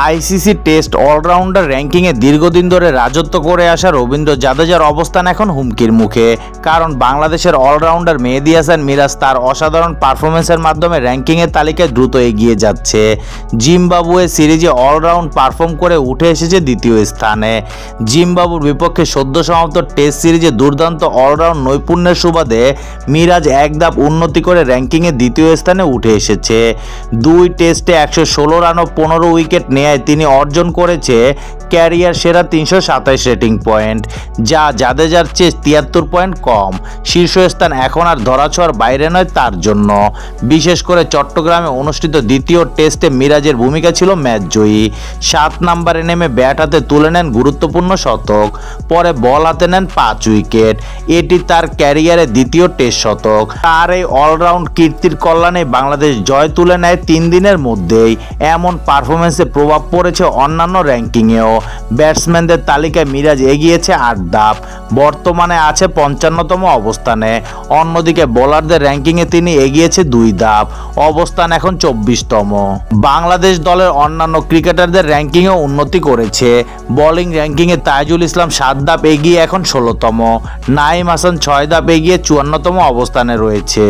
ICC test allrounder র্যাঙ্কিংয়ে দীর্ঘদিন ধরে রাজত্ব করে আসা রবীন্দ্র জাদেজার অবস্থান এখন হুমকির মুখে, কারণ বাংলাদেশের অলরাউন্ডার মেহেদী হাসান মিরাজ তার অসাধারণ পারফরমেন্সের মাধ্যমে র্যাঙ্কিংয়ের তালিকায় দ্রুত এগিয়ে যাচ্ছে। জিম্বাবুয়ে সিরিজে অলরাউন্ড পারফর্ম করে উঠে এসেছে দ্বিতীয় স্থানে। জিম্বাবুর বিপক্ষে সদ্য সমাপ্ত টেস্ট সিরিজে দুর্দান্ত অলরাউন্ড নৈপুণ্যের সুবাদে মিরাজ এক ধাপ উন্নতি করে র্যাঙ্কিংয়ে দ্বিতীয় স্থানে উঠে এসেছে। 2 টেস্টে 116 রান ও 15 উইকেট নিয়ে তিনি অর্জন করেছে ক্যারিয়ার সেরা 327 রেটিং পয়েন্ট, যা জাদেজার চেয়ে 73 পয়েন্ট কম। শীর্ষস্থান এখন আর ধরাছোঁয়ার বাইরে নয় তার জন্য। বিশেষ করে চট্টগ্রামে অনুষ্ঠিত দ্বিতীয় টেস্টে মিরাজের ভূমিকা ছিল ম্যাচ জয়ী। 7 নম্বরে নেমে ব্যাট হাতে তুলে নেন গুরুত্বপূর্ণ শতক, পরে বল হাতে নেন 5 উইকেট। এটি তার ক্যারিয়ারে দ্বিতীয় টেস্ট শতক। তার এই অলরাউন্ড কীর্তির কল্যাণে বাংলাদেশ জয় তুলে নেয় 3 দিনের মধ্যেই। এমন পারফরমেন্সে প্রভাব পড়েছে অন্যান্য র্যাঙ্কিংয়েও। ব্যাটসম্যানদের তালিকায় মিরাজ এগিয়েছে 8 ধাপ, বর্তমানে আছে 55তম অবস্থানে। অন্যদিকে বোলারদের র্যাঙ্কিংয়ে তিনি এগিয়েছে 2 ধাপ, অবস্থান এখন 24তম। বাংলাদেশ দলের অন্যান্য ক্রিকেটারদের র্যাঙ্কিংয়েও উন্নতি করেছে। বোলিং র্যাঙ্কিংয়ে তাইজুল ইসলাম 7 ধাপ এগিয়ে এখন 16তম। নাঈম হাসান 6 ধাপ এগিয়ে 54তম অবস্থানে রয়েছে।